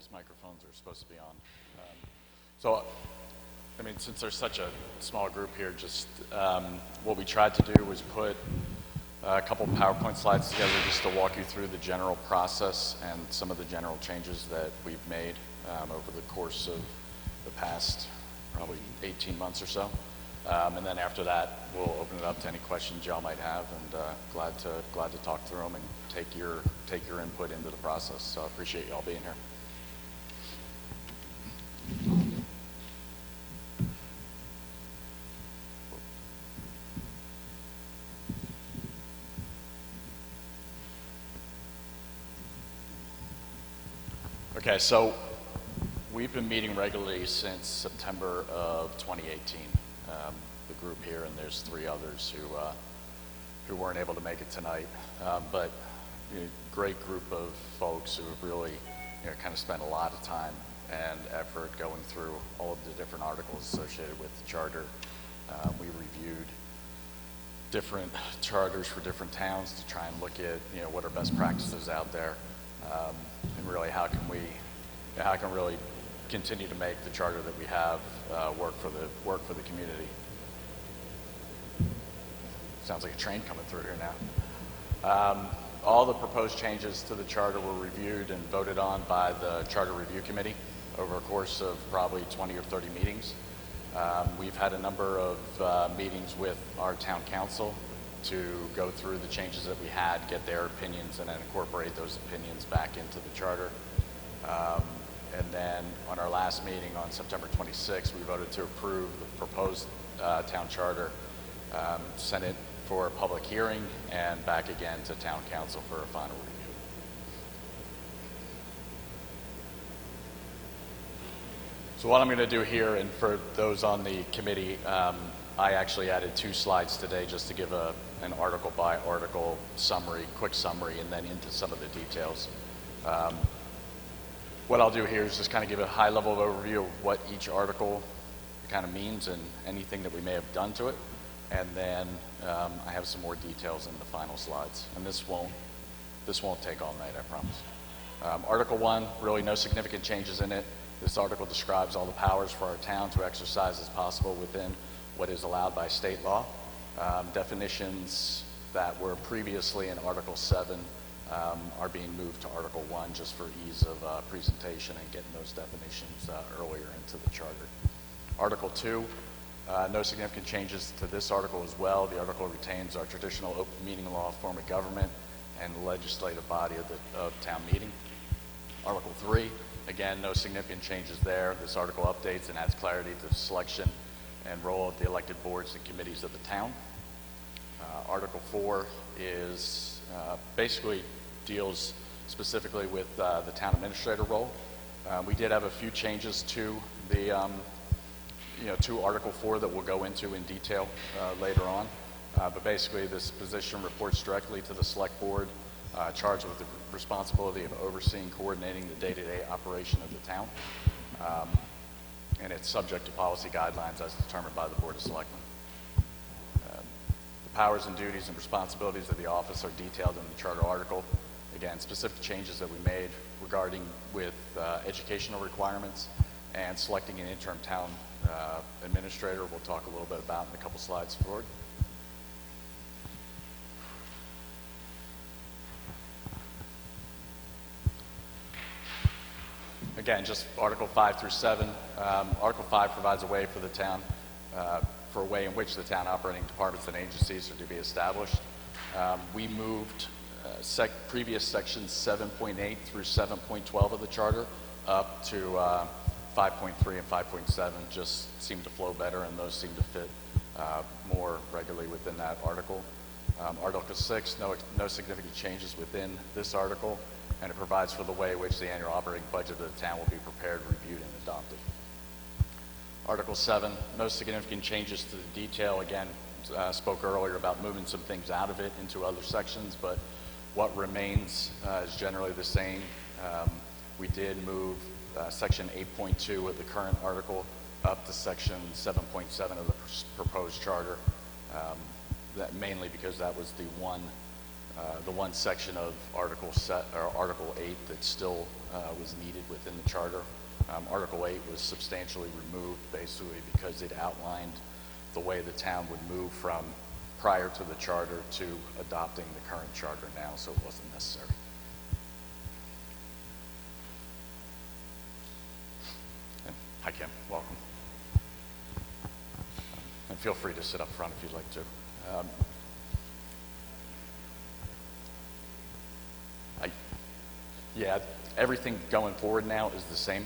these microphones are supposed to be on. So, I mean, since there's such a small group here, just what we tried to do was put a couple PowerPoint slides together just to walk you through the general process and some of the general changes that we've made over the course of the past probably 18 months or so. And then after that, we'll open it up to any questions y'all might have, and glad to talk through them and take your input into the process. So I appreciate y'all being here. Okay, so we've been meeting regularly since September of 2018. The group here, and there's 3 others who weren't able to make it tonight. But great group of folks who have really kind of spent a lot of time and effort going through all of the different articles associated with the charter. We reviewed different charters for different towns to try and look at what are best practices out there, and really how can we really continue to make the charter that we have work for the community. Sounds like a train coming through here now. All the proposed changes to the charter were reviewed and voted on by the Charter Review Committee over a course of probably 20 or 30 meetings. We've had a number of meetings with our town council to go through the changes that we had, get their opinions, and then incorporate those opinions back into the charter. And then on our last meeting on September 26th, we voted to approve the proposed town charter, send it for a public hearing, and back again to town council for a final review. So what I'm going to do here, and for those on the committee, I actually added 2 slides today just to give an article by article summary, quick summary, and then into some of the details. What I'll do here is just kind of give a high level overview of what each article kind of means and anything that we may have done to it. And then I have some more details in the final slides. And this won't take all night, I promise. Article 1, really no significant changes in it. This article describes all the powers for our town to exercise as possible within what is allowed by state law. Definitions that were previously in Article 7 are being moved to Article 1 just for ease of presentation and getting those definitions earlier into the charter. Article 2, no significant changes to this article as well. The article retains our traditional open meeting law form of government and the legislative body of town meeting. Article 3, again, no significant changes there. This article updates and adds clarity to the selection and role of the elected boards and committees of the town. Article 4 is basically deals specifically with the town administrator role. We did have a few changes to the to Article 4 that we'll go into in detail later on. But basically this position reports directly to the select board, charged with the responsibility of overseeing, coordinating the day-to-day operation of the town. And it's subject to policy guidelines as determined by the Board of Selectmen. The powers and duties and responsibilities of the office are detailed in the charter article. Again, specific changes that we made regarding with educational requirements and selecting an interim town administrator, we'll talk a little bit about in a couple slides forward. Again, just Article 5 through 7. Article 5 provides a way for the town, for a way in which the town operating departments and agencies are to be established. We moved previous sections 7.8 through 7.12 of the charter up to 5.3 and 5.7 just seem to flow better, and those seem to fit more regularly within that article. Article 6, no significant changes within this article, and it provides for the way in which the annual operating budget of the town will be prepared, reviewed, and adopted. Article 7, no significant changes to the detail. Again, spoke earlier about moving some things out of it into other sections, but what remains is generally the same. We did move section 8.2 of the current article up to section 7.7 of the proposed charter, that mainly because that was the one the one section of Article 8 that still was needed within the charter. Article 8 was substantially removed basically because it outlined the way the town would move from prior to the charter to adopting the current charter now, so it wasn't necessary. And hi, Kim. Welcome. And feel free to sit up front if you'd like to. Yeah, everything going forward now is the same.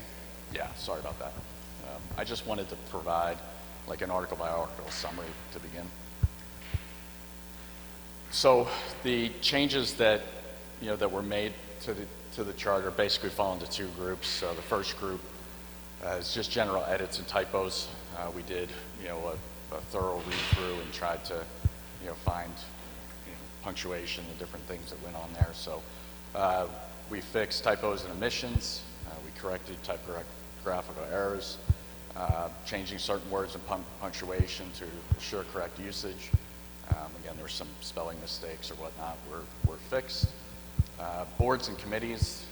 Yeah, sorry about that. I just wanted to provide like an article by article summary to begin. So the changes that that were made to the charter basically fall into two groups. So the first group is just general edits and typos. We did a thorough read through and tried to find punctuation and different things that went on there. So we fixed typos and omissions. We corrected typographical errors, changing certain words and punctuation to assure correct usage. Again, there were some spelling mistakes or whatnot were fixed. Boards and committees.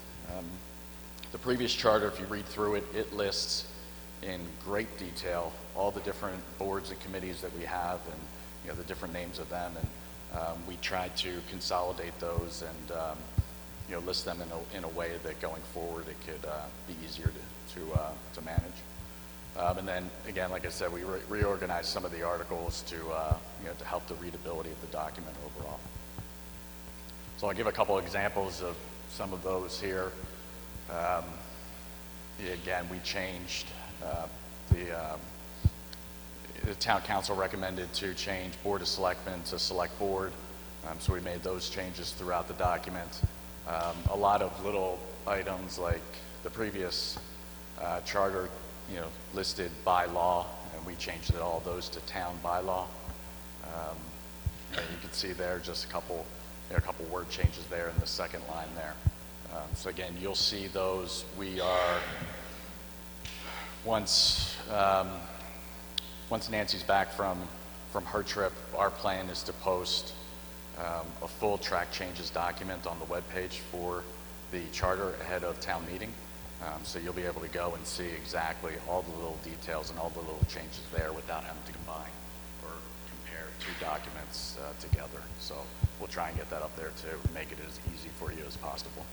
The previous charter, if you read through it, it lists in great detail all the different boards and committees that we have and the different names of them. And we tried to consolidate those and list them in a way that going forward it could be easier to manage. And then again, like I said, we reorganized some of the articles to help the readability of the document overall. So I'll give a couple examples of some of those here. Again, we changed the town council recommended to change Board of Selectmen to Select Board. So we made those changes throughout the document. A lot of little items like the previous charter, listed by law, and we changed all those to town bylaw. You can see there just a couple word changes there in the second line there. So again, you'll see those. We are once Nancy's back from her trip, our plan is to post a full track changes document on the webpage for the charter ahead of town meeting. So you'll be able to go and see exactly all the little details and all the little changes there without having to combine or compare two documents together. So we'll try and get that up there to make it as easy for you as possible.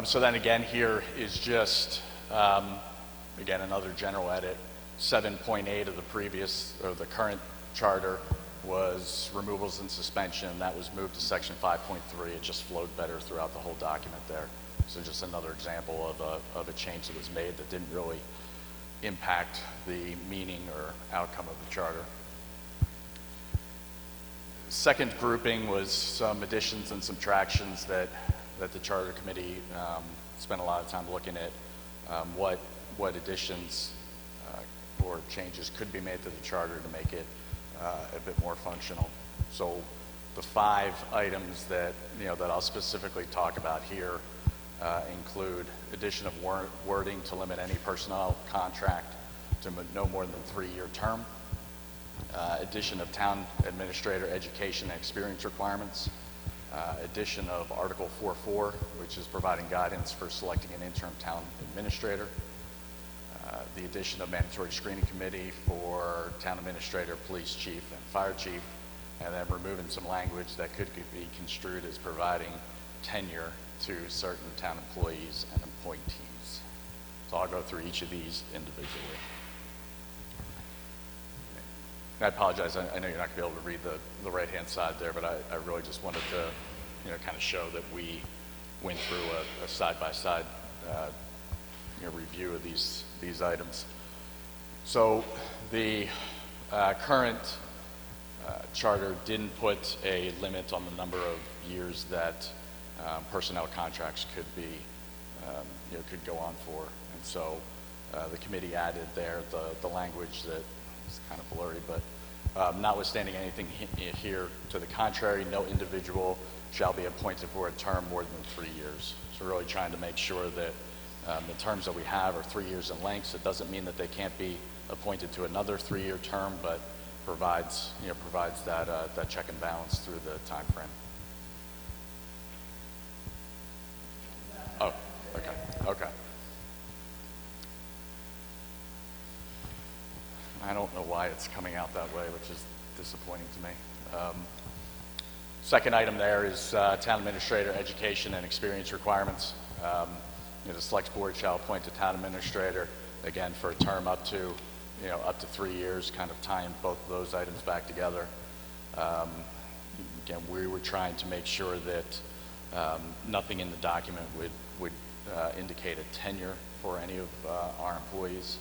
So then again, here is just, again, another general edit. 7.8 of the current charter was removals and suspension. That was moved to section 5.3. It just flowed better throughout the whole document there. So just another example of a change that was made that didn't really impact the meaning or outcome of the charter. Second grouping was some additions and subtractions that the Charter Committee spent a lot of time looking at what additions or changes could be made to the Charter to make it a bit more functional. So the 5 items that that I'll specifically talk about here include addition of wording to limit any personnel contract to no more than 3-year term, addition of town administrator education and experience requirements, addition of Article 4.4, which is providing guidance for selecting an interim town administrator, the addition of mandatory screening committee for town administrator, police chief, and fire chief, and then removing some language that could be construed as providing tenure to certain town employees and appointees. So I'll go through each of these individually. And I apologize, I know you're not going to be able to read the right-hand side there, but I really just wanted to kind of show that we went through a side-by-side review of these items. So the current charter didn't put a limit on the number of years that personnel contracts could be could go on for, and so the committee added there the language that is kind of blurry, but Notwithstanding anything here to the contrary, no individual shall be appointed for a term more than 3 years. So we're really trying to make sure that the terms that we have are 3 years in length. It doesn't mean that they can't be appointed to another 3-year term, but provides that check and balance through the time frame. Oh, okay. I don't know why it's coming out that way, which is disappointing to me. Second item there is town administrator education and experience requirements. The select board shall appoint a town administrator, again, for a term up to 3 years, kind of tying both of those items back together. Again, we were trying to make sure that nothing in the document would indicate a tenure for any of our employees.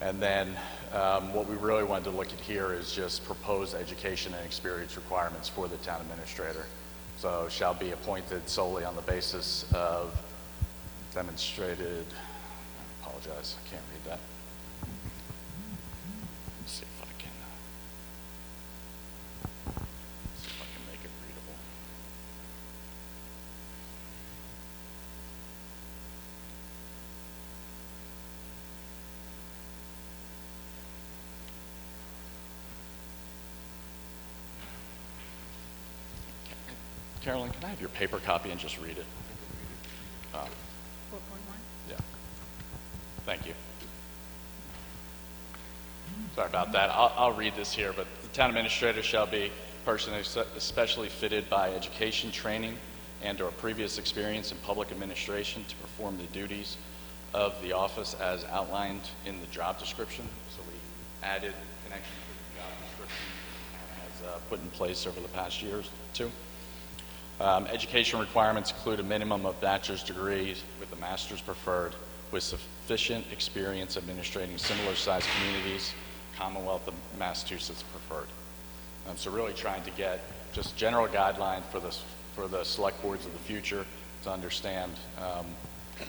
And then what we really wanted to look at here is just proposed education and experience requirements for the town administrator. So shall be appointed solely on the basis of demonstrated, I apologize, I can't read that. Let's see if I can make it readable. Carolyn, can I have your paper copy and just read it? 4.1? Yeah. Thank you. Sorry about that. I'll read this here, but the town administrator shall be a person especially fitted by education, training, and/or previous experience in public administration to perform the duties of the office as outlined in the job description. So we added connection to the job description as put in place over the past year or two. Education requirements include a minimum of bachelor's degrees with a master's preferred, with sufficient experience administrating similar sized communities, Commonwealth of Massachusetts preferred. So really trying to get just general guideline for the select boards of the future to understand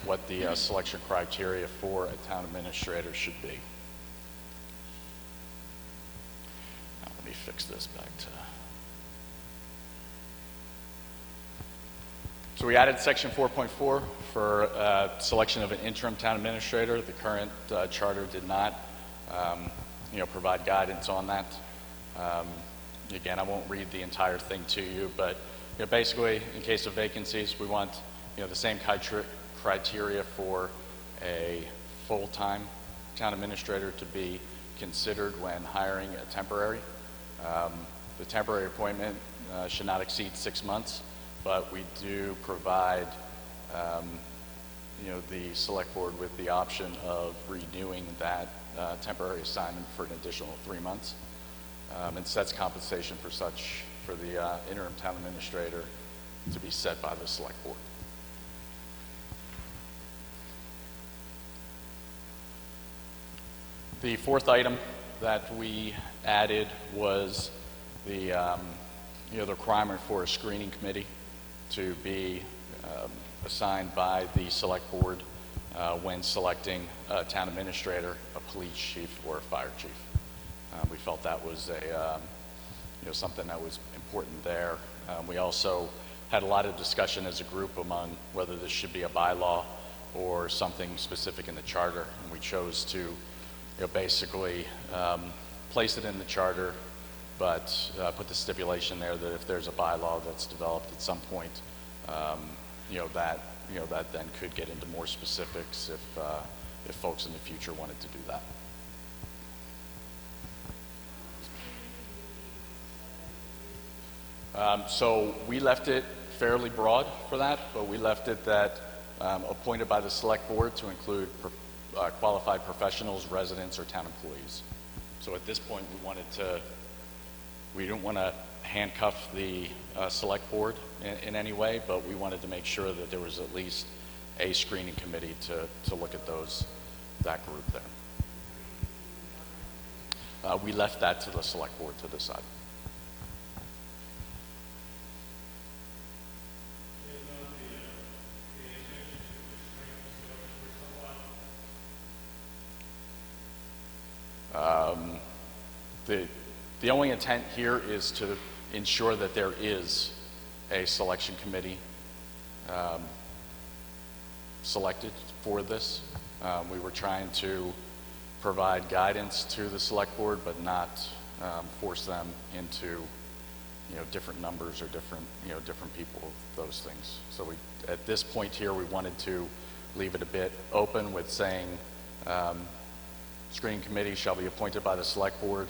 what the selection criteria for a town administrator should be. Now let me fix this back to... So we added section 4.4 for selection of an interim town administrator. The current charter did not, provide guidance on that. Again, I won't read the entire thing to you, but basically, in case of vacancies, we want the same criteria for a full-time town administrator to be considered when hiring a temporary. The temporary appointment should not exceed 6 months. But we do provide, the select board with the option of renewing that temporary assignment for an additional 3 months, and sets compensation for the interim town administrator to be set by the select board. The fourth item that we added was the requirement for a screening committee to be assigned by the select board when selecting a town administrator, a police chief, or a fire chief. We felt that was something that was important there. We also had a lot of discussion as a group among whether this should be a bylaw or something specific in the charter, and we chose to basically place it in the charter, but put the stipulation there that if there's a bylaw that's developed at some point, that then could get into more specifics if folks in the future wanted to do that. So we left it fairly broad for that, but we left it that appointed by the select board to include qualified professionals, residents, or town employees. So at this point, we didn't want to handcuff the select board in any way, but we wanted to make sure that there was at least a screening committee to look at that group there. We left that to the select board to decide. The only intent here is to ensure that there is a selection committee selected for this. We were trying to provide guidance to the select board, but not force them into, different numbers or different people, those things. So at this point here, we wanted to leave it a bit open with saying, screening committee shall be appointed by the select board,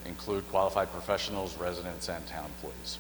include qualified professionals, residents, and town employees.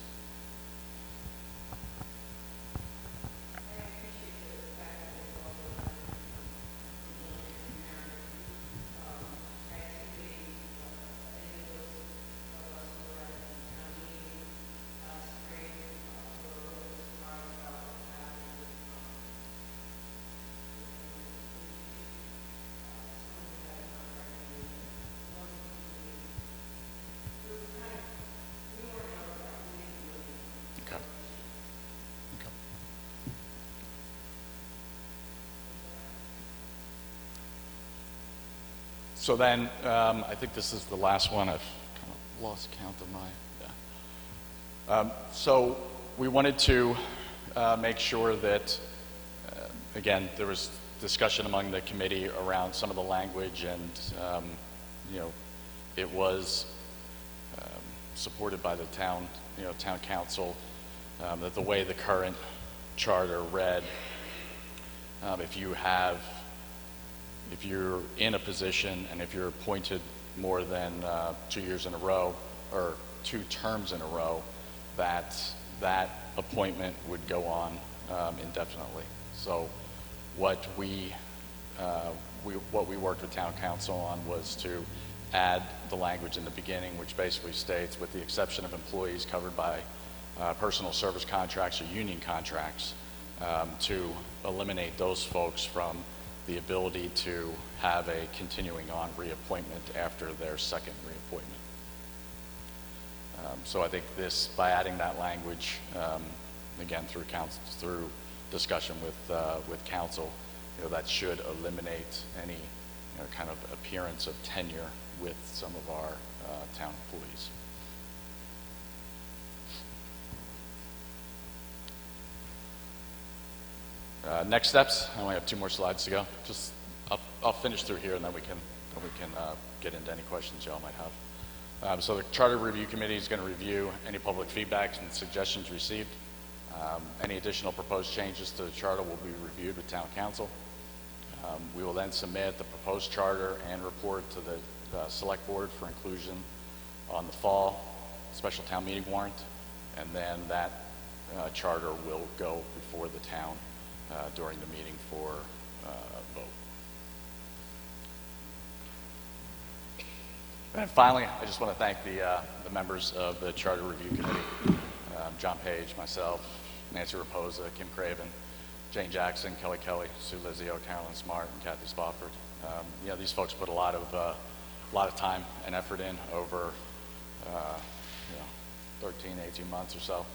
So then, I think this is the last one. I've kind of lost count of my, so we wanted to make sure that, again, there was discussion among the committee around some of the language, and, it was supported by the town, town council, that the way the current charter read, if you're in a position and if you're appointed more than 2 years in a row or 2 terms in a row, that appointment would go on indefinitely. So what we worked with town council on was to add the language in the beginning, which basically states, with the exception of employees covered by personal service contracts or union contracts, to eliminate those folks from the ability to have a continuing on reappointment after their second reappointment. So I think this, by adding that language, again through discussion with council, that should eliminate any kind of appearance of tenure with some of our town employees. Next steps. I only have 2 more slides to go. I'll finish through here, and then we can get into any questions y'all might have. So the Charter Review Committee is going to review any public feedback and suggestions received. Any additional proposed changes to the charter will be reviewed with Town Council. We will then submit the proposed charter and report to the Select Board for inclusion on the fall special town meeting warrant, and then that charter will go before the town during the meeting for a vote. And finally, I just want to thank the members of the Charter Review Committee, John Page, myself, Nancy Raposa, Kim Craven, Jane Jackson, Kelly Kelly, Sue Lizio, Carolyn Smart, and Kathy Spofford. These folks put a lot of time and effort in over 13, 18 months or so,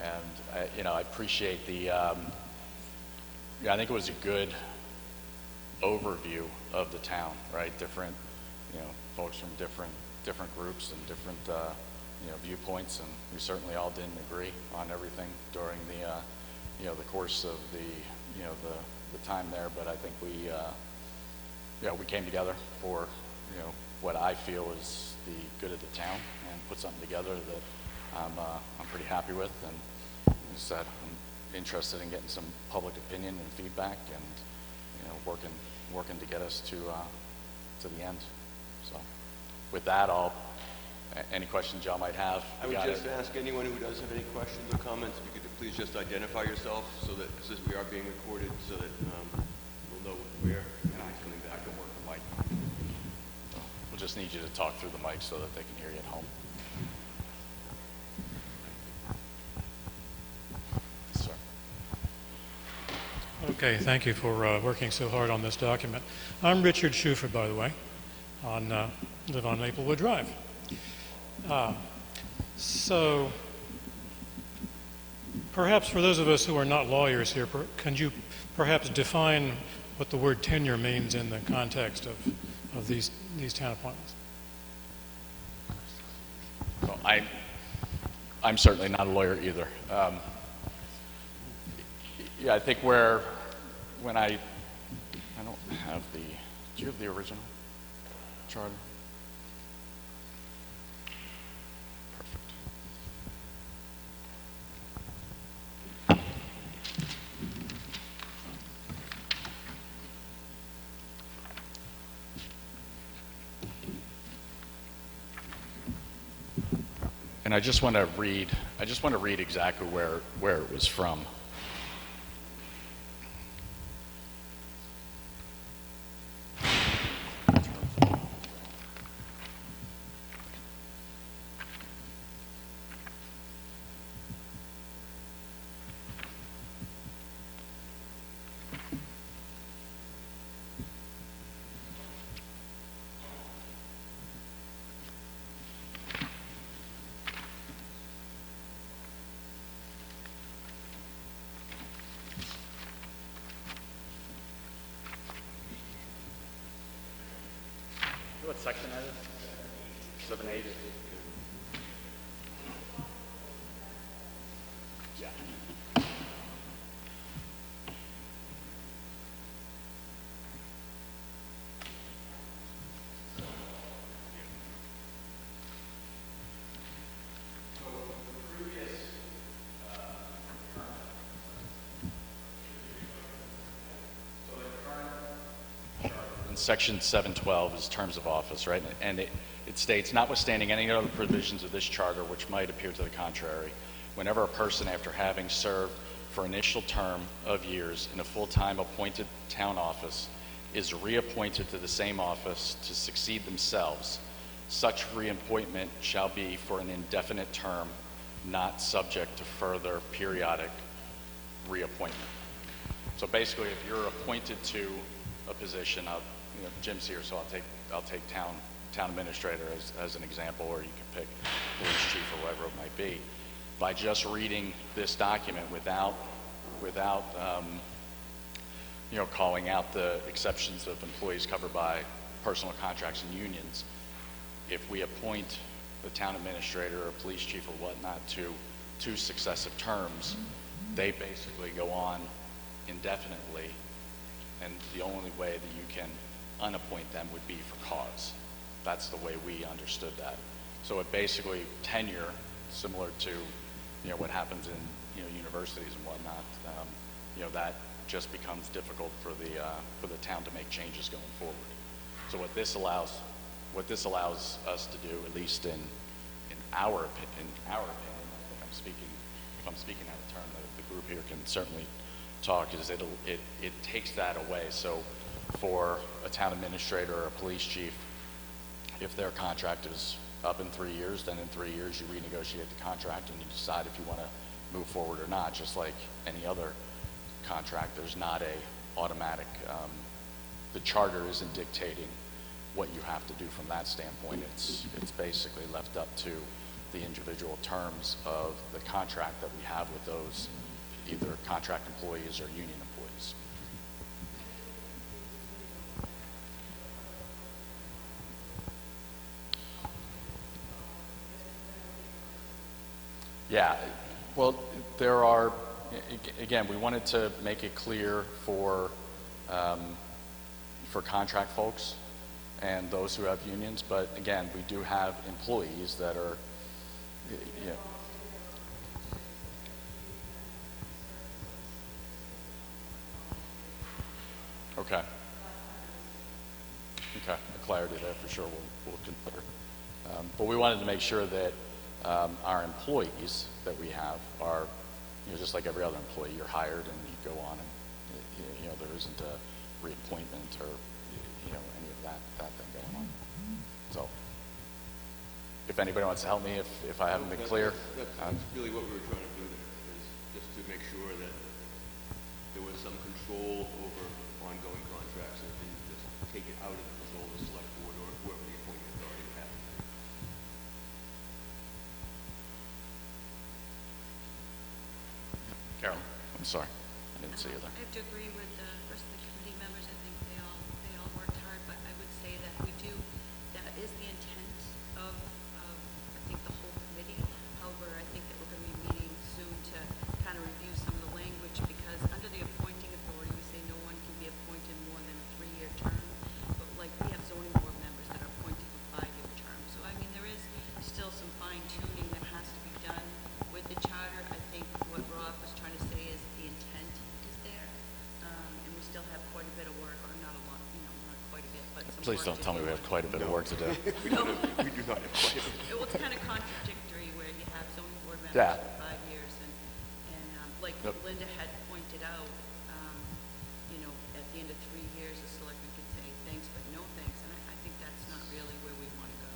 and I appreciate the. I think it was a good overview of the town, right? Different, folks from different groups and different, viewpoints, and we certainly all didn't agree on everything during the, the course of the time there. But I think we came together for, what I feel is the good of the town, and put something together that I'm pretty happy with, and as I said, I'm interested in getting some public opinion and feedback, and working to get us to the end. So with that, any questions y'all might have. I would just ask anyone who does have any questions or comments, if you could please just identify yourself, so that, because we are being recorded, so that we'll know where, and I'm coming back and work the mic. We'll just need you to talk through the mic so that they can hear you at home. Okay, thank you for working so hard on this document. I'm Richard Schufer, by the way, live on Maplewood Drive. So perhaps for those of us who are not lawyers here, can you perhaps define what the word tenure means in the context of these town appointments? So I'm certainly not a lawyer either. Yeah, I think when I don't have the, do you have the original charter? Perfect. And I just want to read exactly where it was from. What section that is? 7-8. Yeah. Section 712 is terms of office, right? And it states, notwithstanding any other provisions of this charter which might appear to the contrary, whenever a person after having served for an initial term of years in a full-time appointed town office is reappointed to the same office to succeed themselves, such reappointment shall be for an indefinite term, not subject to further periodic reappointment. So basically, if you're appointed to a position, Jim's here, so I'll take town administrator as an example, or you can pick police chief or whatever it might be. By just reading this document without calling out the exceptions of employees covered by personal contracts and unions, if we appoint the town administrator or police chief or whatnot to 2 successive terms, they basically go on indefinitely, and the only way that you can unappoint them would be for cause. That's the way we understood that. So it basically, tenure, similar to what happens in universities and whatnot, that just becomes difficult for the town to make changes going forward. So what this allows us to do, at least in our opinion, I think if I'm speaking out of turn, the group here can certainly talk, is it takes that away. So for a town administrator or a police chief, if their contract is up in 3 years, then in 3 years you renegotiate the contract and you decide if you want to move forward or not. Just like any other contract, there's not a automatic, the charter isn't dictating what you have to do from that standpoint. It's basically left up to the individual terms of the contract that we have with those either contract employees or union employees. Yeah, well, there are, again, we wanted to make it clear for contract folks and those who have unions, but again, we do have employees that are, Okay. Okay, the clarity there for sure we'll consider. But we wanted to make sure that our employees that we have are, just like every other employee, you're hired and you go on and, there isn't a reappointment or, any of that thing going on. So, if anybody wants to help me, if I haven't been clear. That's really what we were trying to do there, is just to make sure that there was some control over ongoing contracts and didn't just take it out of the control of the select board or whoever the appointing authority would have. Carolyn, I'm sorry, I didn't see you there. I have to agree with the rest of the committee members. I think they all worked hard, but I would say that that is the intent of I think the whole Please don't tell me we have quite a bit of work to do. We do not have quite a It was kind of contradictory where you have zoning board members Yeah. for 5 years and like Yep. Linda had pointed out, you know, at the end of 3 years, the selectman could say thanks, but no thanks, and I think that's not really where we want to go.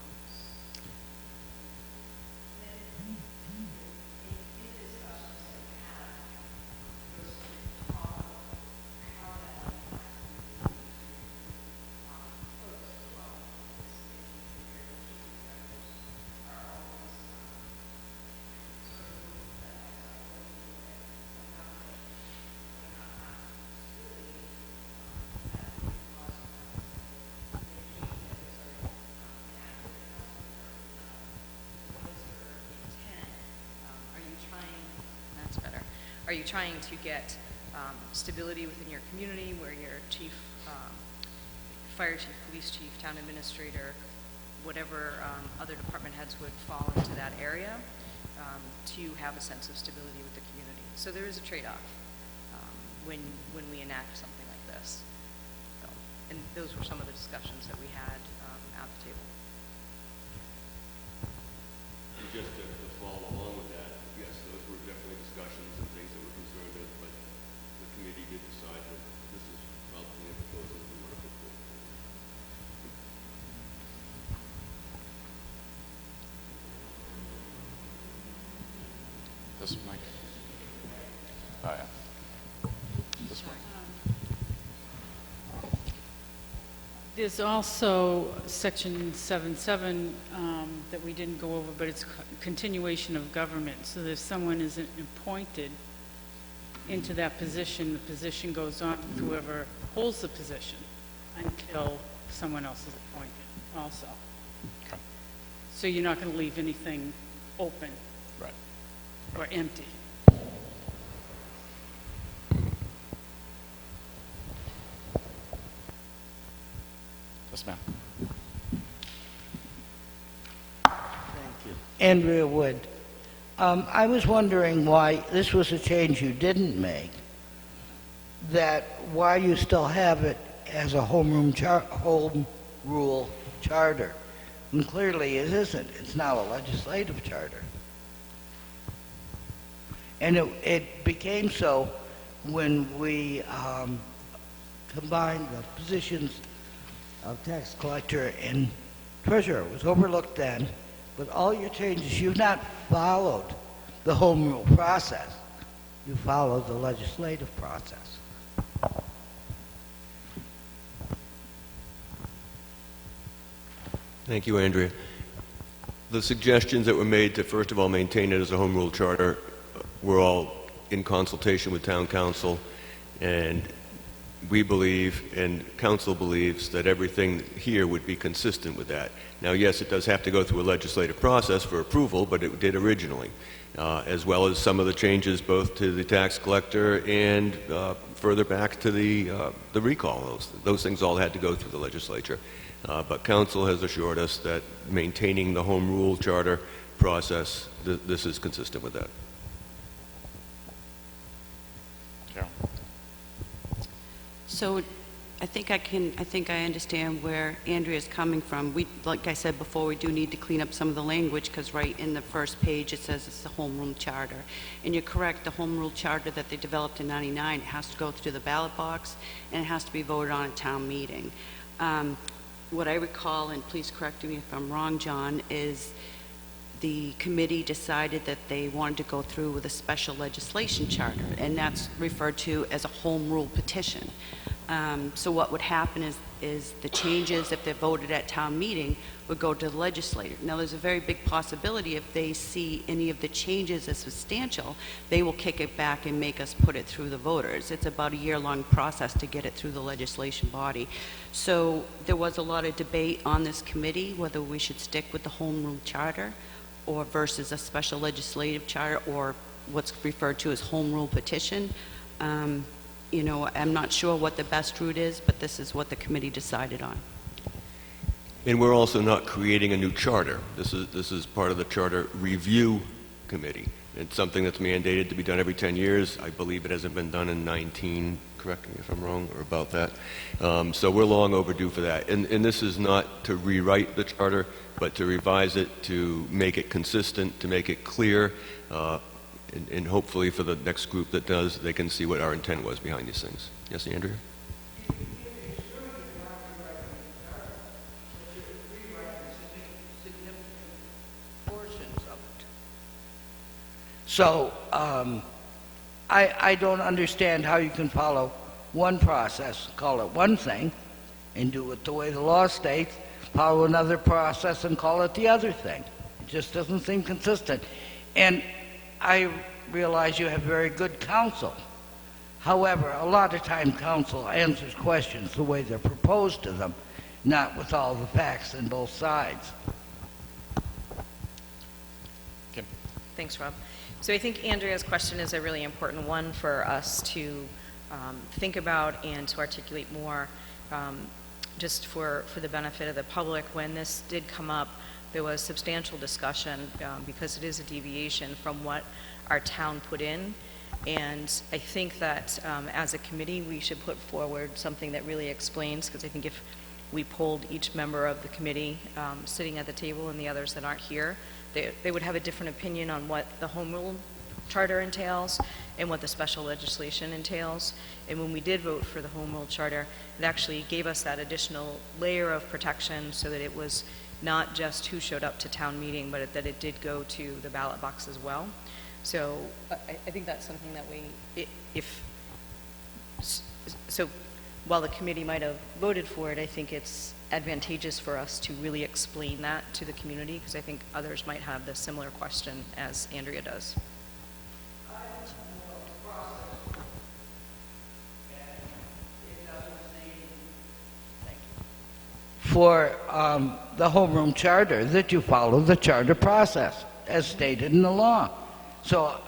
Are you trying, that's better, are you trying to get stability within your community where your chief, fire chief, police chief, town administrator, whatever other department heads would fall into that area, to have a sense of stability with the community? So there is a trade-off when we enact something like this. So, and those were some of the discussions that we had at the table. And just to follow along with that, yes, those were definitely discussions and things that we're concerned with, but the committee did decide that this is probably a proposal we want to put forward. This mic. Oh, yeah. This one. There's also section 7.7 that we didn't go over, but it's continuation of government. So if someone isn't appointed into that position, the position goes on with whoever holds the position until someone else is appointed also. Okay. So you're not going to leave anything open Right. or empty. Yes, ma'am. Andrea Wood. I was wondering why this was a change you didn't make, that why you still have it as a home rule charter. And clearly it isn't. It's now a legislative charter. And it became so when we combined the positions of tax collector and treasurer. It was overlooked then, but all your changes, you've not followed the home rule process. You followed the legislative process. Thank you, Andrea. The suggestions that were made to, first of all, maintain it as a home rule charter were all in consultation with town council, and we believe, and council believes, that everything here would be consistent with that. Now, yes, it does have to go through a legislative process for approval, but it did originally, as well as some of the changes both to the tax collector and further back to the recall. Those things all had to go through the legislature. But council has assured us that maintaining the home rule charter process, this is consistent with that. Carol. So I think I understand where Andrea's coming from. We, like I said before, we do need to clean up some of the language because right in the first page it says it's the home rule charter. And you're correct, the home rule charter that they developed in '99 has to go through the ballot box and it has to be voted on at town meeting. What I recall, and please correct me if I'm wrong, John, is the committee decided that they wanted to go through with a special legislation charter, and that's referred to as a home rule petition. So what would happen is the changes, if they're voted at town meeting, would go to the legislature. Now, there's a very big possibility if they see any of the changes as substantial, they will kick it back and make us put it through the voters. It's about a year-long process to get it through the legislation body. So there was a lot of debate on this committee whether we should stick with the home rule charter or versus a special legislative charter or what's referred to as home rule petition. You know, I'm not sure what the best route is, but this is what the committee decided on. And we're also not creating a new charter. This is part of the charter review committee. It's something that's mandated to be done every 10 years. I believe it hasn't been done in 19 correct me if I'm wrong or about that. So we're long overdue for that. And this is not to rewrite the charter, but to revise it, to make it consistent, to make it clear, and hopefully for the next group that does, they can see what our intent was behind these things. Yes, Andrea? Portions of it. So, I don't understand how you can follow one process, call it one thing, and do it the way the law states, follow another process and call it the other thing. It just doesn't seem consistent. And I realize you have very good counsel. However, a lot of time counsel answers questions the way they're proposed to them, not with all the facts on both sides. Kim? Thanks, Rob. So I think Andrea's question is a really important one for us to think about and to articulate more. Just for the benefit of the public, when this did come up, there was substantial discussion because it is a deviation from what our town put in. And I think that as a committee, we should put forward something that really explains, because I think if we polled each member of the committee sitting at the table and the others that aren't here, they would have a different opinion on what the home rule charter entails and what the special legislation entails. And when we did vote for the home rule charter, it actually gave us that additional layer of protection so that it was not just who showed up to town meeting, but that it did go to the ballot box as well. So I think that's something that so while the committee might have voted for it, I think it's advantageous for us to really explain that to the community, because I think others might have the similar question as Andrea does. For the homeroom charter, that you follow the charter process as stated in the law. So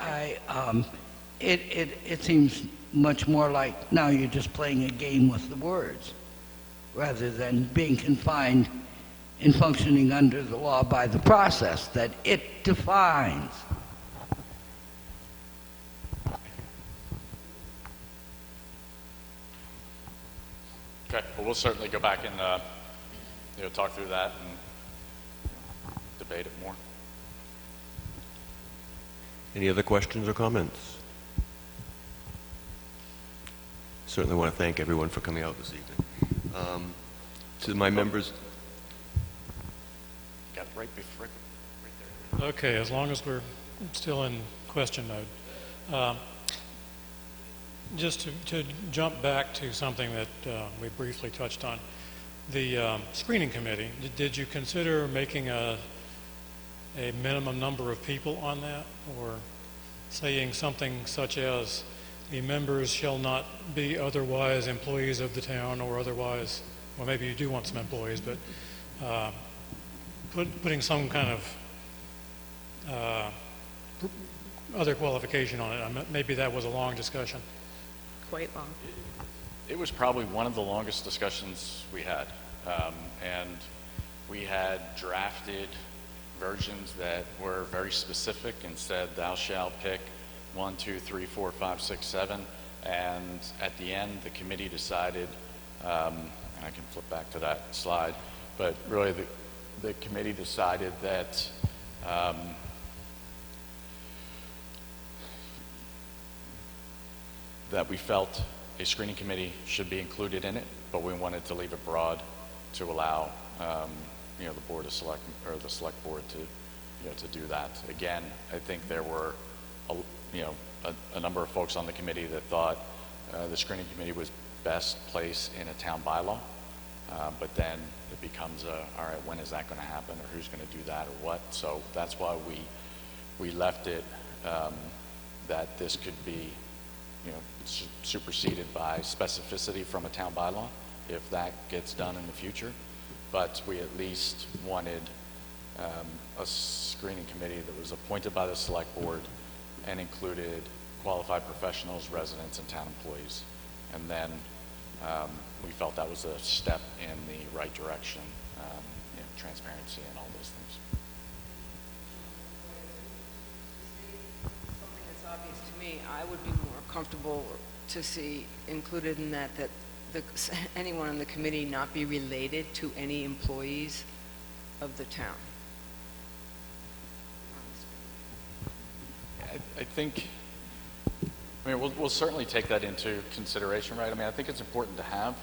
it seems much more like now you're just playing a game with the words rather than being confined in functioning under the law by the process that it defines. Okay, well, we'll certainly go back and talk through that and debate it more. Any other questions or comments? Certainly want to thank everyone for coming out this evening. To my members, Got it right before, right there. Okay, as long as we're still in question mode. Just to jump back to something that we briefly touched on, the screening committee, did you consider making a minimum number of people on that, or saying something such as the members shall not be otherwise employees of the town, or otherwise, well, maybe you do want some employees, but putting some kind of other qualification on it? Maybe that was a long discussion. Quite long. It was probably one of the longest discussions we had, and we had drafted versions that were very specific and said thou shalt pick 1, 2, 3, 4, 5, 6, 7, and at the end the committee decided, and I can flip back to that slide, but really the committee decided that that we felt a screening committee should be included in it, but we wanted to leave it broad to allow the board of select, or the select board to do that. Again, I think there were a number of folks on the committee that thought the screening committee was best placed in a town bylaw, but then it becomes all right, when is that going to happen, or who's going to do that, or what? So that's why we left it that this could be superseded by specificity from a town bylaw if that gets done in the future. But we at least wanted a screening committee that was appointed by the select board and included qualified professionals, residents, and town employees. And then we felt that was a step in the right direction, transparency and all those things. Something that's obvious to me, I would be more comfortable to see included in that anyone on the committee not be related to any employees of the town. I think, I mean, we'll certainly take that into consideration, right? I mean, I think it's important to have,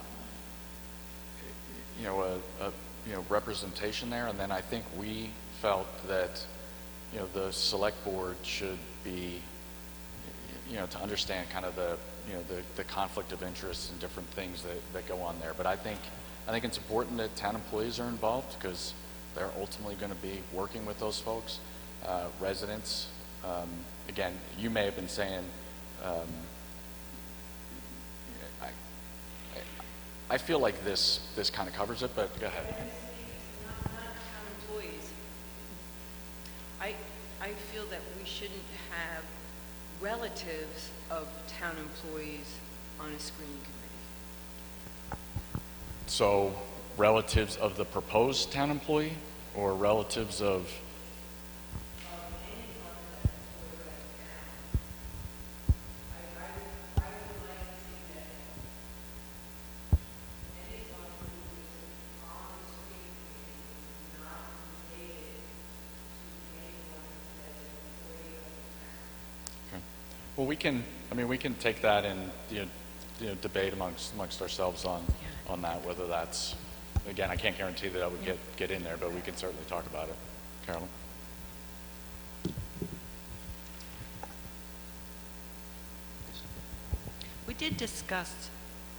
you know, representation there, and then I think we felt that, you know, the select board should be, you know, to understand kind of the, you know, the conflict of interest and different things that go on there. But I think it's important that town employees are involved because they're ultimately going to be working with those folks, residents. Again, you may have been saying, I feel like this kind of covers it, but go ahead. Not town employees. I feel that we shouldn't have relatives of town employees on a screening committee. So relatives of the proposed town employee or relatives of? Well, we can take that and, you know, debate amongst ourselves on that, whether that's, again, I can't guarantee that I would get in there, but we can certainly talk about it. Carolyn? We did discuss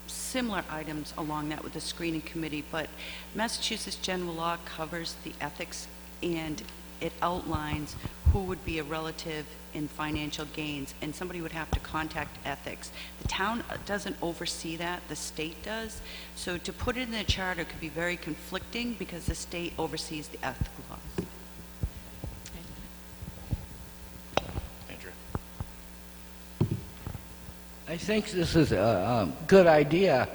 similar items along that with the screening committee, but Massachusetts general law covers the ethics and it outlines who would be a relative in financial gains, and somebody would have to contact ethics. The town doesn't oversee that, the state does. So to put it in the charter could be very conflicting because the state oversees the ethical laws. Andrew? I think this is a good idea,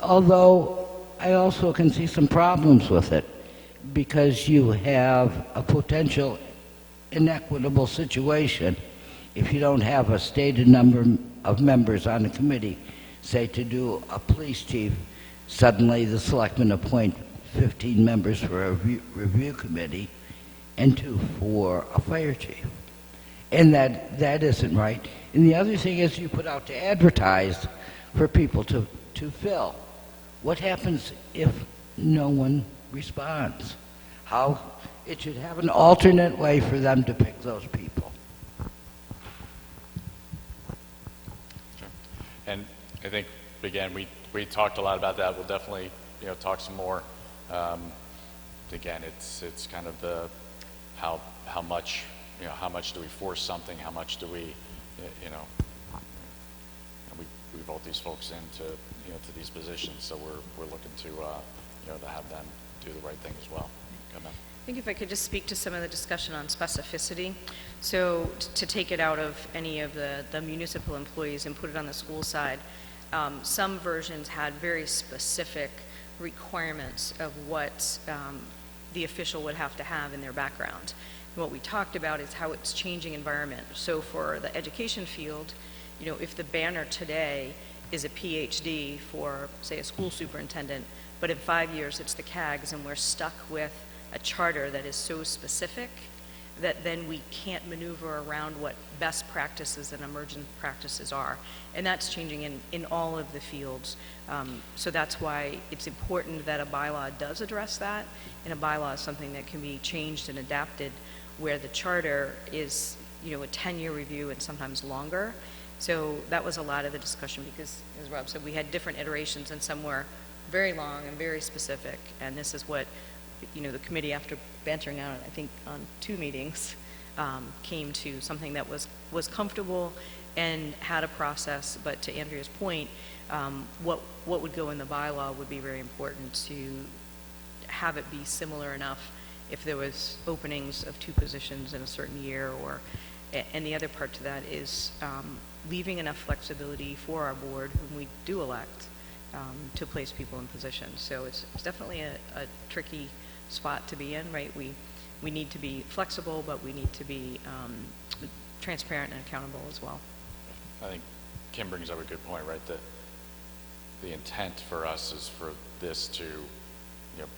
although I also can see some problems with it because you have a potential inequitable situation if you don't have a stated number of members on the committee. Say to do a police chief, suddenly the selectmen appoint 15 members for a review committee and 2 for a fire chief. And that isn't right. And the other thing is you put out to advertise for people to fill. What happens if no one responds? How it should have an alternate way for them to pick those people. Sure. And I think, again, we talked a lot about that. We'll definitely, you know, talk some more. Again, it's kind of the how much, you know, how much do we force something? How much do we, you know, we vote these folks into, you know, to these positions. So we're looking to, you know, to have them do the right thing as well. Go ahead. I think if I could just speak to some of the discussion on specificity. So to take it out of any of the municipal employees and put it on the school side, some versions had very specific requirements of what the official would have to have in their background. And what we talked about is how it's changing environment. So for the education field, you know, if the banner today is a PhD for, say, a school superintendent, but in 5 years it's the CAGs and we're stuck with a charter that is so specific that then we can't maneuver around what best practices and emergent practices are. And that's changing in all of the fields. So that's why it's important that a bylaw does address that. And a bylaw is something that can be changed and adapted where the charter is, you know, a 10-year review and sometimes longer. So that was a lot of the discussion because, as Rob said, we had different iterations and some were very long and very specific. And this is what, you know, the committee, after bantering out, I think, on 2 meetings, came to something that was comfortable and had a process. But to Andrea's point, what would go in the bylaw would be very important to have it be similar enough if there was openings of 2 positions in a certain year. And the other part to that is leaving enough flexibility for our board when we do elect to place people in positions. So it's definitely a tricky spot to be in, right? We need to be flexible, but we need to be transparent and accountable as well. I think Kim brings up a good point, right? That the intent for us is for this to,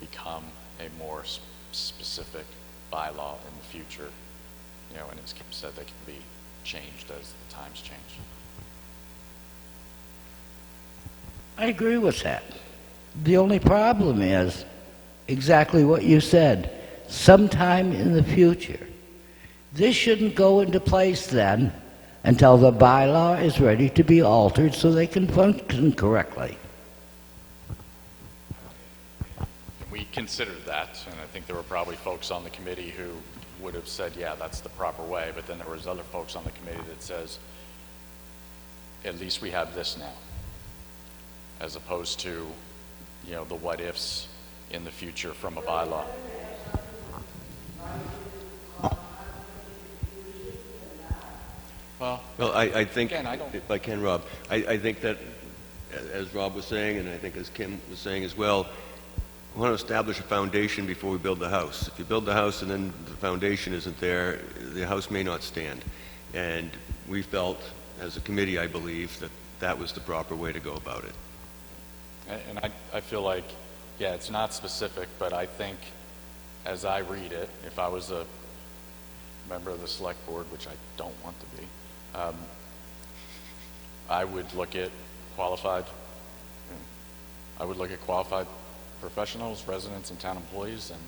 become a more specific bylaw in the future. And as Kim said, they can be changed as the times change. I agree with that. The only problem is exactly what you said. Sometime in the future. This shouldn't go into place then until the bylaw is ready to be altered so they can function correctly. We considered that, and I think there were probably folks on the committee who would have said, yeah, that's the proper way, but then there was other folks on the committee that says, at least we have this now, as opposed to, the what ifs in the future from a bylaw. Well, I think, Again, I don't- if I can, Rob, I think that, as Rob was saying, and I think as Kim was saying as well, we want to establish a foundation before we build the house. If you build the house and then the foundation isn't there, the house may not stand. And we felt, as a committee, I believe, that that was the proper way to go about it. And I feel like, yeah, it's not specific, but I think as I read it, if I was a member of the select board, which I don't want to be, I would look at qualified professionals, residents, and town employees, and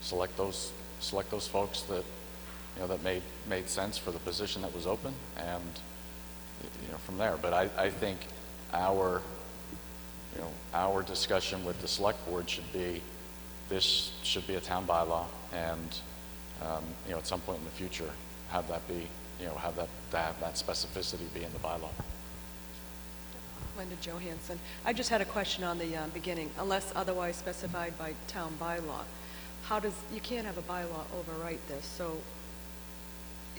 select those folks that that made sense for the position that was open, and from there. But I think our discussion with the select board should be, this should be a town bylaw, and at some point in the future have that be have that specificity be in the bylaw. Linda Johansson. I just had a question on the beginning. Unless otherwise specified by town bylaw, you can't have a bylaw overwrite this, so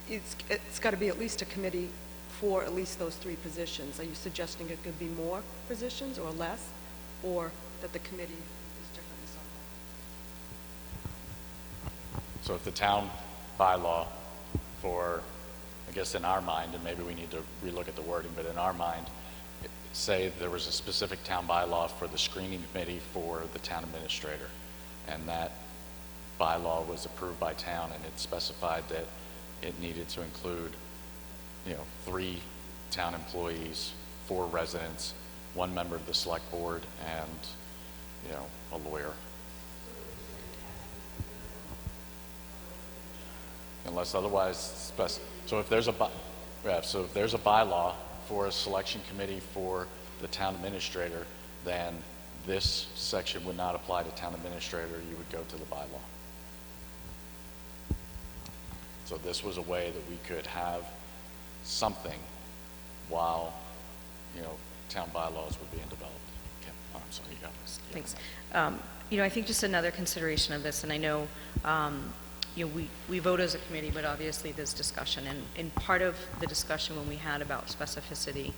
it's got to be at least a committee for at least those 3 positions. Are you suggesting it could be more positions or less, or that the committee is different in some way? So if the town bylaw for, I guess in our mind, and maybe we need to relook at the wording, but in our mind, say there was a specific town bylaw for the screening committee for the town administrator, and that bylaw was approved by town, and it specified that it needed to include 3 town employees, 4 residents, 1 member of the select board, and a lawyer. Unless otherwise so if there's a bylaw for a selection committee for the town administrator, then this section would not apply to town administrator. You would go to the bylaw. So this was a way that we could have something while town bylaws were being developed. Okay. Oh, I'm sorry, you got this. Yeah. Thanks. I think just another consideration of this, and I know, we vote as a committee, but obviously there's discussion, and part of the discussion when we had about specificity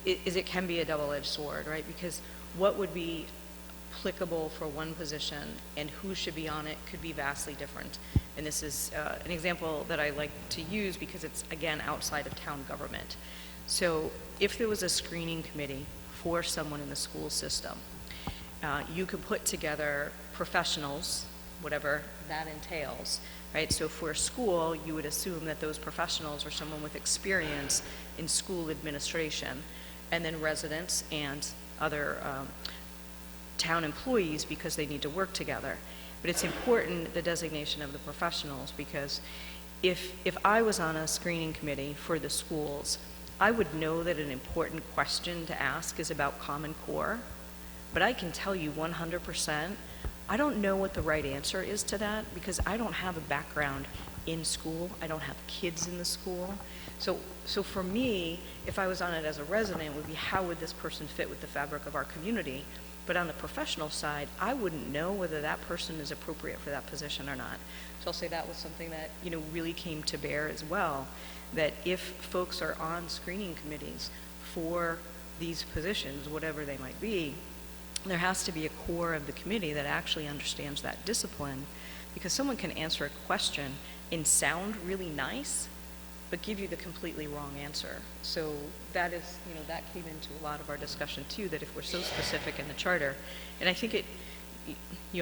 is it can be a double-edged sword, right? Because what would be applicable for one position and who should be on it could be vastly different. And this is an example that I like to use because it's, again, outside of town government. So if there was a screening committee for someone in the school system, you could put together professionals, whatever that entails, right? So for a school, you would assume that those professionals are someone with experience in school administration, and then residents and other town employees because they need to work together. But it's important, the designation of the professionals, because if I was on a screening committee for the schools, I would know that an important question to ask is about Common Core, but I can tell you 100%, I don't know what the right answer is to that because I don't have a background in school. I don't have kids in the school. So for me, if I was on it as a resident, it would be how would this person fit with the fabric of our community? But on the professional side, I wouldn't know whether that person is appropriate for that position or not. So I'll say that was something that, really came to bear as well, that if folks are on screening committees for these positions, whatever they might be, there has to be a core of the committee that actually understands that discipline, because someone can answer a question and sound really nice, but give you the completely wrong answer. So that is, that came into a lot of our discussion too, that if we're so specific in the charter, and I think it,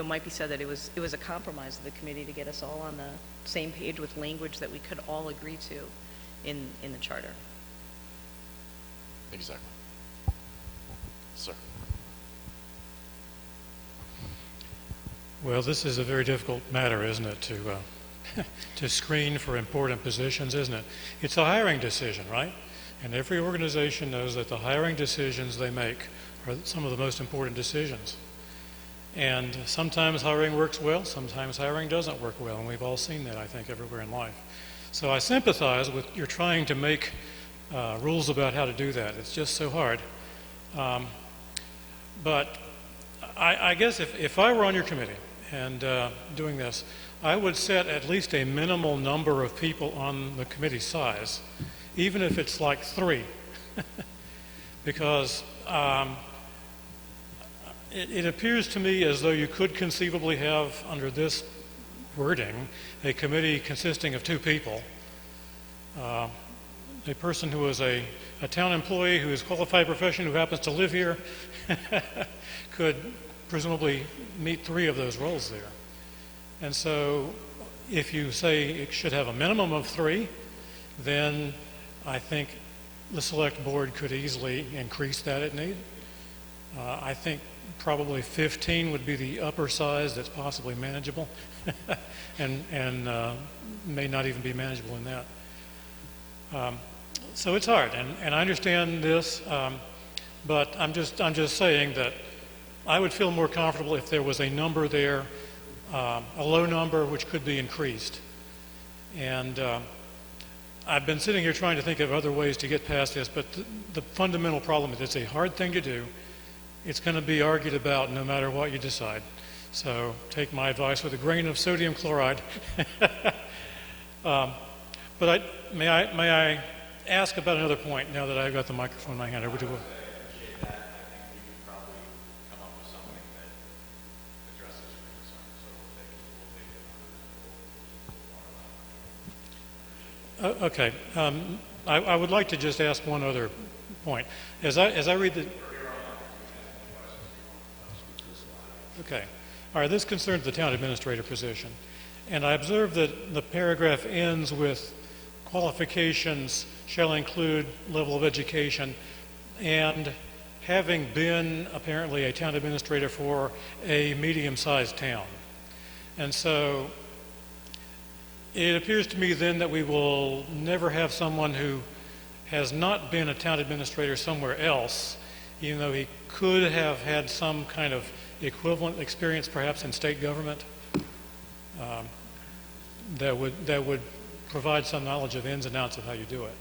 might be said that it was a compromise of the committee to get us all on the same page with language that we could all agree to in the charter. Exactly. Sir. Well, this is a very difficult matter, isn't it, to screen for important positions, isn't it? It's a hiring decision, right? And every organization knows that the hiring decisions they make are some of the most important decisions. And sometimes hiring works well, sometimes hiring doesn't work well, and we've all seen that, I think, everywhere in life. So I sympathize with you're trying to make rules about how to do that. It's just so hard. But I guess if I were on your committee and doing this, I would set at least a minimal number of people on the committee size, even if it's like 3, because it appears to me as though you could conceivably have, under this wording, a committee consisting of 2 people. A person who is a town employee who is a qualified profession who happens to live here could presumably meet 3 of those roles there. And so if you say it should have a minimum of 3, then I think the select board could easily increase that at need. I think probably 15 would be the upper size that's possibly manageable and may not even be manageable in that. So it's hard, and I understand this, but I'm just saying that I would feel more comfortable if there was a number there, a low number which could be increased. And I've been sitting here trying to think of other ways to get past this, but the fundamental problem is it's a hard thing to do. It's going to be argued about no matter what you decide. So take my advice with a grain of sodium chloride. But may I ask about another point now that I've got the microphone in my hand? Okay. I would like to just ask one other point. As I read the... Okay. All right, this concerns the town administrator position. And I observe that the paragraph ends with qualifications shall include level of education, and having been apparently a town administrator for a medium-sized town. And so it appears to me then that we will never have someone who has not been a town administrator somewhere else, even though he could have had some kind of equivalent experience perhaps in state government, that would provide some knowledge of ins and outs of how you do it.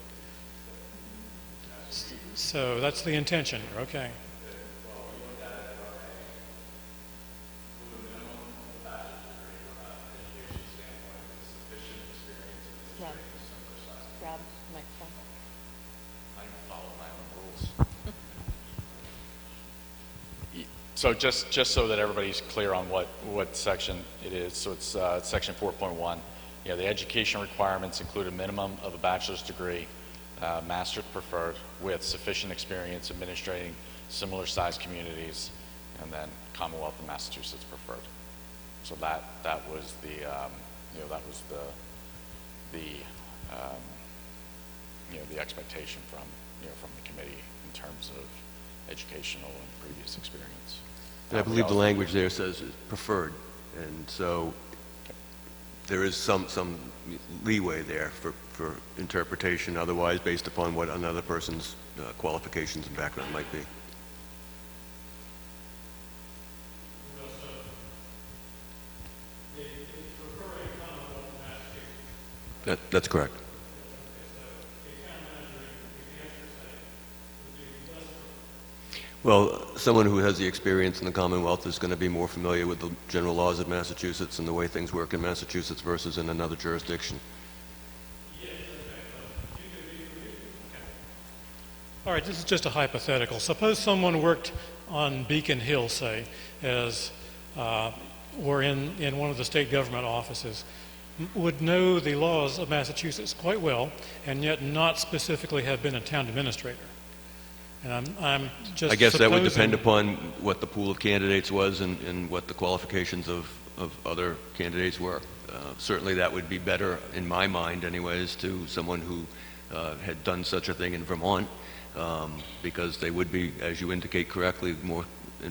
So that's the intention here, okay. Rob, microphone. I don't follow my own rules. So just so that everybody's clear on what section it is, so it's section 4.1. The education requirements include a minimum of a bachelor's degree, master's preferred, with sufficient experience administrating similar sized communities, and then Commonwealth of Massachusetts preferred. So that was the the expectation from the committee in terms of educational and previous experience. And I believe the language there says preferred, and so there is some leeway there for interpretation otherwise based upon what another person's qualifications and background might be. That's correct. Well, someone who has the experience in the Commonwealth is going to be more familiar with the general laws of Massachusetts and the way things work in Massachusetts versus in another jurisdiction. All right, this is just a hypothetical. Suppose someone worked on Beacon Hill, say, or in one of the state government offices would know the laws of Massachusetts quite well and yet not specifically have been a town administrator. And I'm just I guess that would supposing- depend upon what the pool of candidates was and what the qualifications of other candidates were. Certainly that would be better, in my mind anyways, to someone who had done such a thing in Vermont, because they would be, as you indicate correctly, more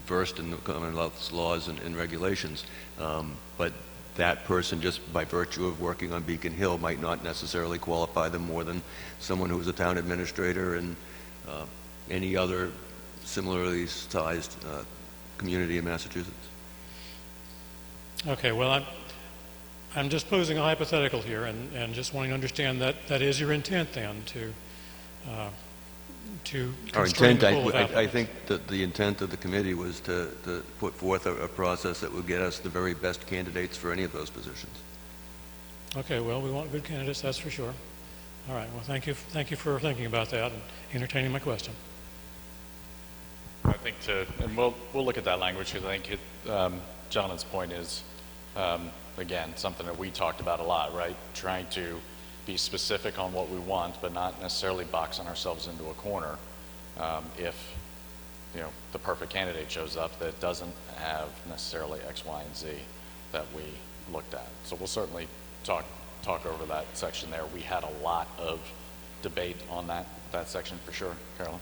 versed in the Commonwealth's laws and regulations. But that person, just by virtue of working on Beacon Hill, might not necessarily qualify them more than someone who was a town administrator in any other similarly sized community in Massachusetts. Okay, well, I'm just posing a hypothetical here and just wanting to understand that that is your intent then to Our constrain intent, the pool of I applicants. think that the intent of the committee was to put forth a process that would get us the very best candidates for any of those positions. Okay, well, we want good candidates, that's for sure. All right, well, thank you for thinking about that and entertaining my question. I think and we'll look at that language, because I think Jonathan's point is, again, something that we talked about a lot, right? Trying to be specific on what we want, but not necessarily boxing ourselves into a corner. If, the perfect candidate shows up that doesn't have necessarily X, Y, and Z that we looked at. So we'll certainly talk over that section there. We had a lot of debate on that section for sure. Carolyn?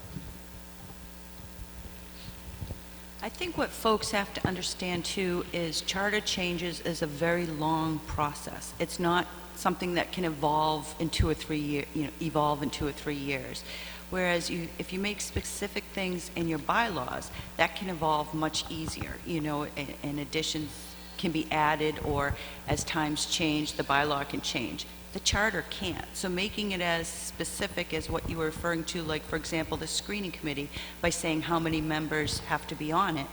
I think what folks have to understand too is charter changes is a very long process. It's not something that can evolve in 2 or 3 years. Whereas if you make specific things in your bylaws, that can evolve much easier. And additions can be added, or as times change, the bylaw can change. The charter can't. So making it as specific as what you were referring to, like, for example, the screening committee, by saying how many members have to be on it,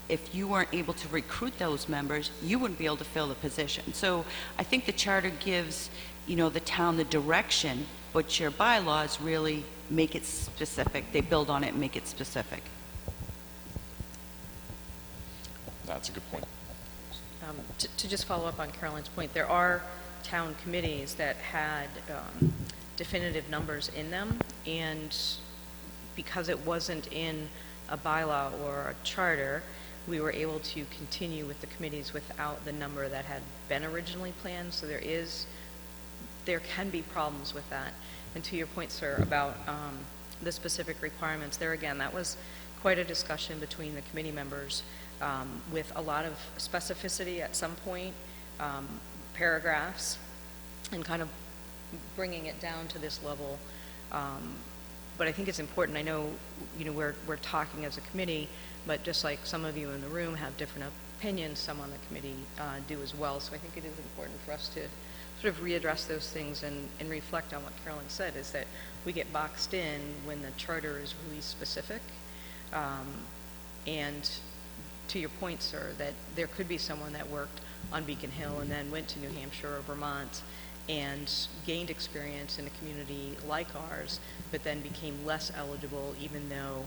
if you weren't able to recruit those members, you wouldn't be able to fill the position. So I think the charter gives, the town the direction, but your bylaws really make it specific. They build on it and make it specific. That's a good point. To just follow up on Caroline's point, there are town committees that had definitive numbers in them, and because it wasn't in a bylaw or a charter, we were able to continue with the committees without the number that had been originally planned. So there can be problems with that. And to your point, sir, about the specific requirements, there again, that was quite a discussion between the committee members, with a lot of specificity at some point, paragraphs, and kind of bringing it down to this level. But I think it's important. I know, we're talking as a committee, but just like some of you in the room have different opinions, some on the committee do as well. So I think it is important for us to sort of readdress those things and reflect on what Carolyn said, is that we get boxed in when the charter is really specific. And to your point, sir, that there could be someone that worked on Beacon Hill and then went to New Hampshire or Vermont and gained experience in a community like ours, but then became less eligible, even though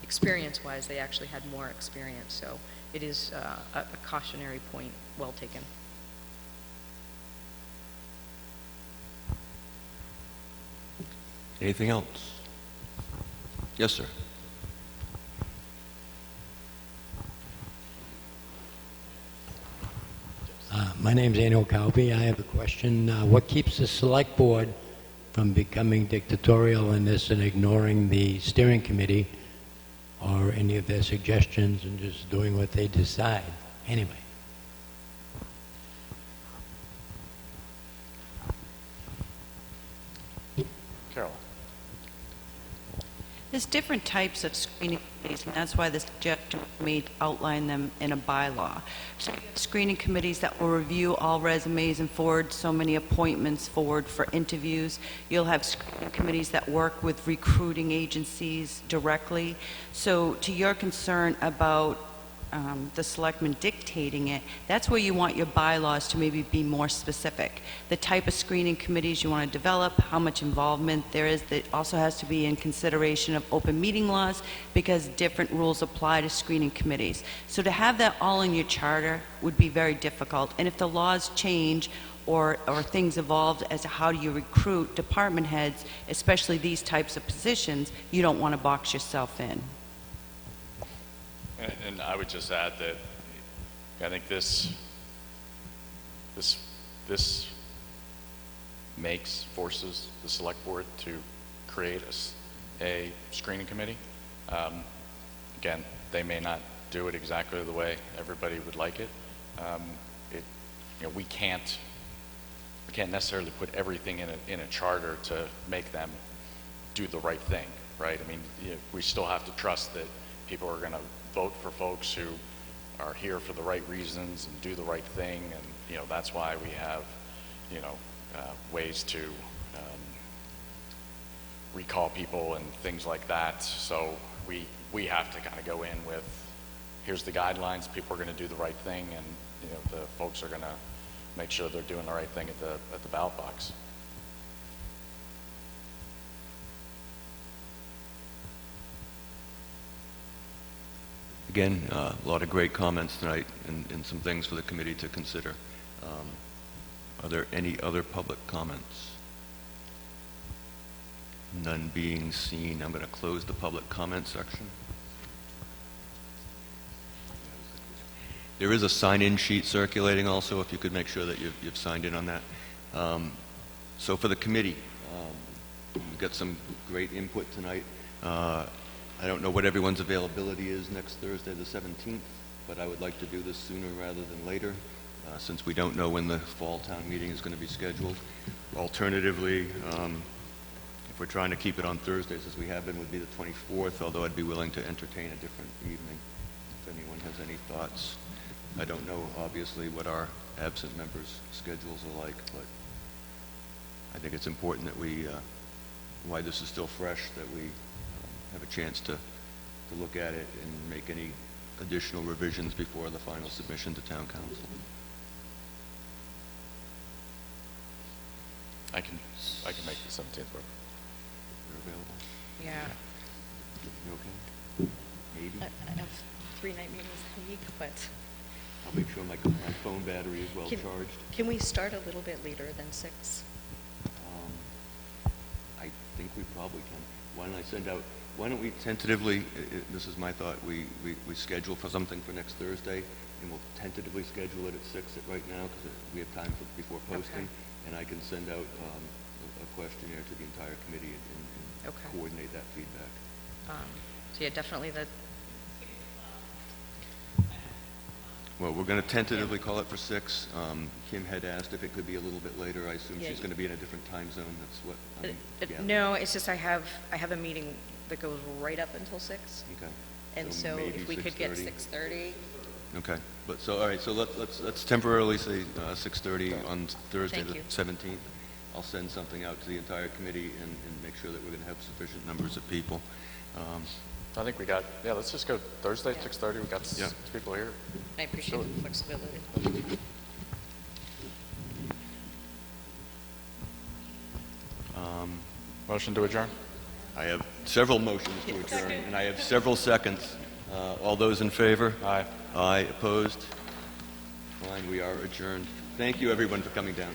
experience-wise they actually had more experience. So it is a cautionary point. Well taken. Anything else? Yes, sir. My name's Anil Calvi. I have a question. What keeps the select board from becoming dictatorial in this and ignoring the steering committee or any of their suggestions and just doing what they decide? Anyway. Carol? There's different types of screening committees, and that's why the suggestion for me to outline them in a bylaw. So you have screening committees that will review all resumes and forward so many appointments forward for interviews. You'll have screening committees that work with recruiting agencies directly. So to your concern about the selectmen dictating it, that's where you want your bylaws to maybe be more specific. The type of screening committees you want to develop, how much involvement there is, that also has to be in consideration of open meeting laws, because different rules apply to screening committees. So to have that all in your charter would be very difficult. And if the laws change or things evolve as to how do you recruit department heads, especially these types of positions, you don't want to box yourself in. And I would just add that I think this forces the select board to create a screening committee. Again, they may not do it exactly the way everybody would like it. We can't necessarily put everything in a charter to make them do the right thing, right? I mean, we still have to trust that people are going to vote for folks who are here for the right reasons and do the right thing, and that's why we have ways to recall people and things like that. So we have to kind of go in with, here's the guidelines, people are going to do the right thing, and the folks are going to make sure they're doing the right thing at the ballot box. Again, a lot of great comments tonight and some things for the committee to consider. Are there any other public comments? None being seen, I'm going to close the public comment section. There is a sign-in sheet circulating also, if you could make sure that you've signed in on that. So for the committee, we've got some great input tonight. I don't know what everyone's availability is next Thursday, the 17th, but I would like to do this sooner rather than later, since we don't know when the fall town meeting is going to be scheduled. Alternatively, if we're trying to keep it on Thursdays, as we have been, would be the 24th, although I'd be willing to entertain a different evening if anyone has any thoughts. I don't know, obviously, what our absent members' schedules are like, but I think it's important that we, why this is still fresh, that we have a chance to look at it and make any additional revisions before the final submission to town council. I can make the 17th work. You're available? Yeah. You okay? Maybe? I have 3 night meetings a week, but I'll make sure my phone battery is well charged. can we start a little bit later than 6? I think we probably can. Why don't we tentatively, this is my thought, we schedule for something for next Thursday, and we'll tentatively schedule it at 6 right now, because we have time before posting, and I can send out a questionnaire to the entire committee and coordinate that feedback. So yeah, definitely that. Well, we're going to tentatively call it for 6. Kim had asked if it could be a little bit later. I assume she's going to be in a different time zone. That's what I'm gathering. No, it's just I have a meeting that goes right up until 6. Okay. And so if we could get 6:30. Okay. But so all right. So let's temporarily say 6:30 on Thursday Thank the you. 17th. I'll send something out to the entire committee and make sure that we're going to have sufficient numbers of people. I think let's just go Thursday, 6:30. We got 6 people here. I appreciate the flexibility. Motion to adjourn? I have several motions to adjourn, and I have several seconds. All those in favor? Aye. Aye. Opposed? Fine, we are adjourned. Thank you, everyone, for coming down.